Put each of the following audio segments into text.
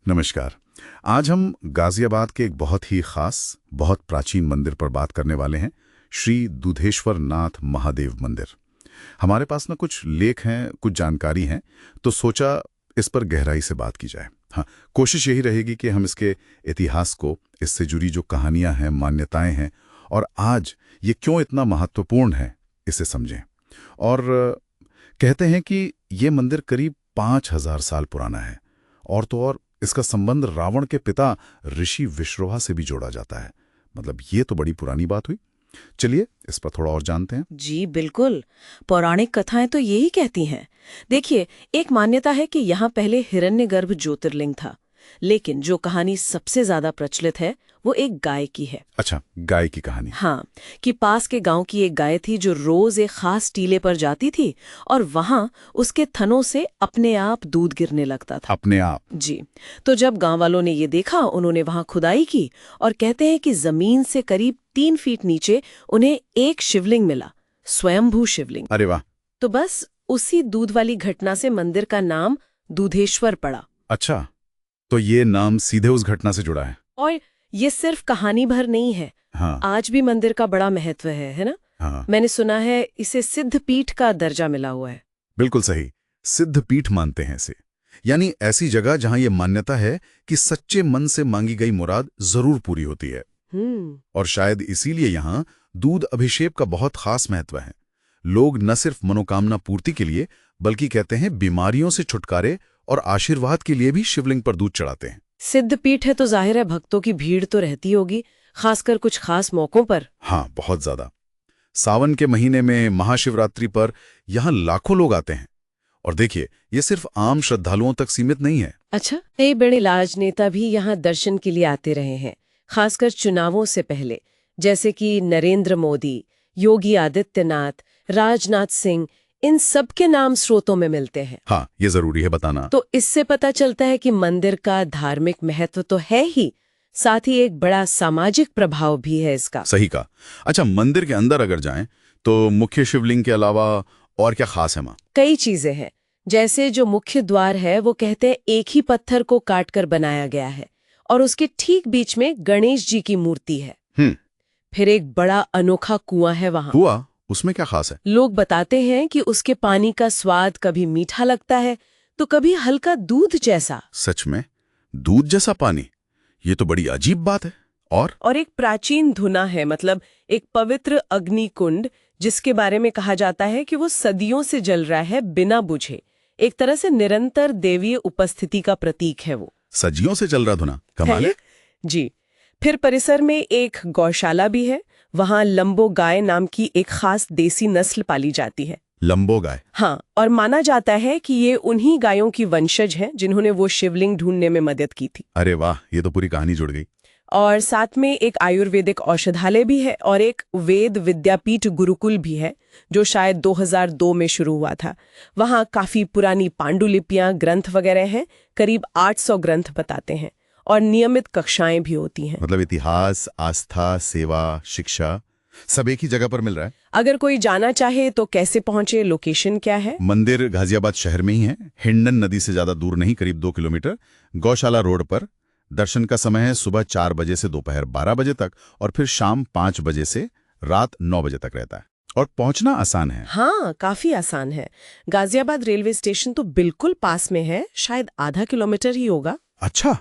नमस्कार। आज हम गाजियाबाद के एक बहुत ही खास, बहुत प्राचीन मंदिर पर बात करने वाले हैं, श्री दुधेश्वर नाथ महादेव मंदिर। हमारे पास ना कुछ लेख हैं, कुछ जानकारी हैं, तो सोचा इस पर गहराई से बात की जाए। हाँ, कोशिश यही रहेगी कि हम इसके इतिहास को, इससे जुड़ी जो कहानियां हैं, मान्यताएं हैं, और आज ये क्यों इतना महत्वपूर्ण है, इसे समझें। और कहते हैं कि ये मंदिर करीब 5000 साल पुराना है, और तो और इसका संबंध रावण के पिता ऋषि विश्रवा से भी जोड़ा जाता है। मतलब ये तो बड़ी पुरानी बात हुई। चलिए इस पर थोड़ा और जानते हैं। जी बिल्कुल। पौराणिक कथाएं तो यही कहती हैं। देखिए, एक मान्यता है कि यहाँ पहले हिरण्यगर्भ ज्योतिर्लिंग था, लेकिन जो कहानी सबसे ज्यादा प्रचलित है वो एक गाय की है। अच्छा, गाय की कहानी। हाँ, कि पास के गांव की एक गाय थी जो रोज एक खास टीले पर जाती थी और वहां उसके थनों से अपने आप दूध गिरने लगता था। अपने आप? जी। तो जब गांव वालों ने ये देखा, उन्होंने वहां खुदाई की और कहते हैं कि जमीन से करीब 3 फीट नीचे उन्हें एक शिवलिंग मिला, स्वयंभू शिवलिंग। अरे वाह। तो बस उसी दूध वाली घटना से मंदिर का नाम दूधेश्वर पड़ा। अच्छा, तो ये नाम सीधे उस घटना से जुड़ा है। और ये सिर्फ कहानी भर नहीं है। हाँ आज भी मंदिर का बड़ा महत्व है ना? हाँ, मैंने सुना है इसे सिद्ध पीठ का दर्जा मिला हुआ है। बिल्कुल सही। सिद्ध पीठ मानते हैं इसे, यानी ऐसी जगह जहां ये मान्यता है कि सच्चे मन से मांगी गई मुराद जरूर पूरी होती है। और शायद इसीलिए यहाँ दूध अभिषेक का बहुत खास महत्व है। लोग न सिर्फ मनोकामना पूर्ति के लिए, बल्कि कहते हैं बीमारियों से छुटकारे और आशीर्वाद के लिए भी शिवलिंग पर दूध चढ़ाते हैं। सिद्ध पीठ है तो जाहिर है भक्तों की भीड़ तो रहती होगी, खासकर कुछ खास मौकों पर। हाँ, बहुत ज्यादा। सावन के महीने में महाशिवरात्रि पर यहाँ लाखों लोग आते हैं। और देखिए, ये सिर्फ आम श्रद्धालुओं तक सीमित नहीं है। अच्छा, कई बड़े राजनेता भी यहाँ दर्शन के लिए आते रहे हैं, खासकर चुनावों से पहले, जैसे कि नरेंद्र मोदी, योगी आदित्यनाथ, राजनाथ सिंह। इन सब के नाम स्रोतों में मिलते हैं। हाँ, ये जरूरी है बताना। तो इससे पता चलता है कि मंदिर का धार्मिक महत्व तो है ही, साथ ही एक बड़ा सामाजिक प्रभाव भी है इसका। सही कहा। अच्छा, मंदिर के अंदर अगर जाएं तो मुख्य शिवलिंग के अलावा और क्या खास है मां? कई चीजें हैं। जैसे जो मुख्य द्वार है वो कहते हैं एक ही पत्थर को काटकर बनाया गया है, और उसके ठीक बीच में गणेश जी की मूर्ति है। फिर एक बड़ा अनोखा कुआं है वहां। कुआं? उसमें क्या खास है? लोग बताते हैं कि उसके पानी का स्वाद कभी मीठा लगता है तो कभी हल्का दूध जैसा। सच में? दूध जैसा पानी? ये तो बड़ी अजीब बात है। और एक प्राचीन धुना है, मतलब एक पवित्र अग्नि कुंड, जिसके बारे में कहा जाता है कि वो सदियों से जल रहा है बिना बुझे। एक तरह से निरंतर देवीय उपस्थिति का प्रतीक है वो। सदियों से चल रहा धुना? कमाल है। जी। फिर परिसर में एक गौशाला भी है। वहां लंबो गाय नाम की एक खास देसी नस्ल पाली जाती है। लंबो गाय? हाँ, और माना जाता है कि ये उन्हीं गायों की वंशज हैं जिन्होंने वो शिवलिंग ढूंढने में मदद की थी। अरे वाह, ये तो पूरी कहानी जुड़ गई। और साथ में एक आयुर्वेदिक औषधालय भी है और एक वेद विद्यापीठ गुरुकुल भी है, जो शायद 2002 में शुरू हुआ था। वहाँ काफी पुरानी पांडुलिपियां, ग्रंथ वगैरह हैं। करीब 800 ग्रंथ बताते हैं, और नियमित कक्षाएं भी होती हैं। मतलब इतिहास, आस्था, सेवा, शिक्षा सब एक ही जगह पर मिल रहा है। अगर कोई जाना चाहे तो कैसे पहुंचे, लोकेशन क्या है? मंदिर गाजियाबाद शहर में ही है, हिंडन नदी से ज्यादा दूर नहीं, करीब 2 किलोमीटर, गौशाला रोड पर। दर्शन का समय है सुबह 4 बजे से दोपहर 12 बजे तक, और फिर शाम 5 बजे से रात 9 बजे तक रहता है। और पहुंचना आसान है। हाँ, काफी आसान है। गाजियाबाद रेलवे स्टेशन तो बिल्कुल पास में है, शायद आधा किलोमीटर ही होगा। अच्छा,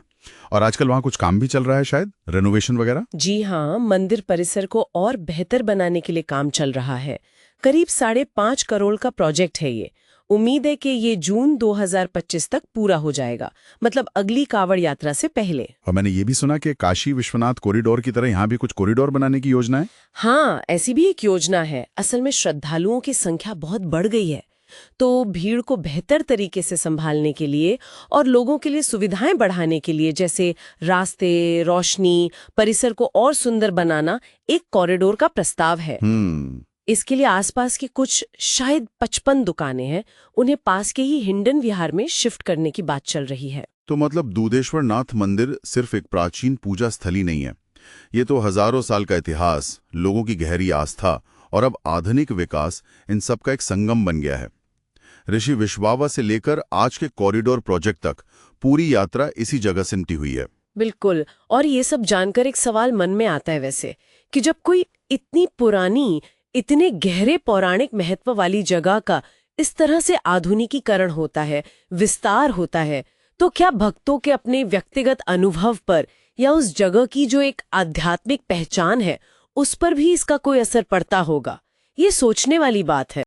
और आजकल वहां कुछ काम भी चल रहा है, शायद रेनोवेशन वगैरह? जी हाँ, मंदिर परिसर को और बेहतर बनाने के लिए काम चल रहा है। करीब 5.5 करोड़ का प्रोजेक्ट है ये। उम्मीद है कि ये जून 2025 तक पूरा हो जाएगा, मतलब अगली कावड़ यात्रा से पहले। और मैंने ये भी सुना कि काशी विश्वनाथ कॉरिडोर की तरह यहाँ भी कुछ कॉरिडोर बनाने की योजना है। हाँ, ऐसी भी एक योजना है। असल में श्रद्धालुओं की संख्या बहुत बढ़ गई है, तो भीड़ को बेहतर तरीके से संभालने के लिए और लोगों के लिए सुविधाएं बढ़ाने के लिए, जैसे रास्ते, रोशनी, परिसर को और सुंदर बनाना, एक कॉरिडोर का प्रस्ताव है। इसके लिए आसपास की कुछ शायद 55 दुकानें हैं, उन्हें पास के ही हिंडन विहार में शिफ्ट करने की बात चल रही है। तो मतलब दुधेश्वर नाथ मंदिर सिर्फ एक प्राचीन पूजा स्थली नहीं है, ये तो हजारों साल का इतिहास, लोगों की गहरी आस्था और अब आधुनिक विकास, इन सब का एक संगम बन गया है। ऋषि विश्वावा से लेकर आज के कॉरिडोर प्रोजेक्ट तक पूरी यात्रा इसी जगह सिमटी हुई है। बिल्कुल। और ये सब जानकर एक सवाल मन में आता है वैसे कि जब कोई इतनी पुरानी, इतने गहरे पौराणिक महत्व वाली जगह का इस तरह से आधुनिकीकरण होता है, विस्तार होता है, तो क्या भक्तों के अपने व्यक्तिगत अनुभव पर या उस जगह की जो एक आध्यात्मिक पहचान है उस पर भी इसका कोई असर पड़ता होगा? ये सोचने वाली बात है।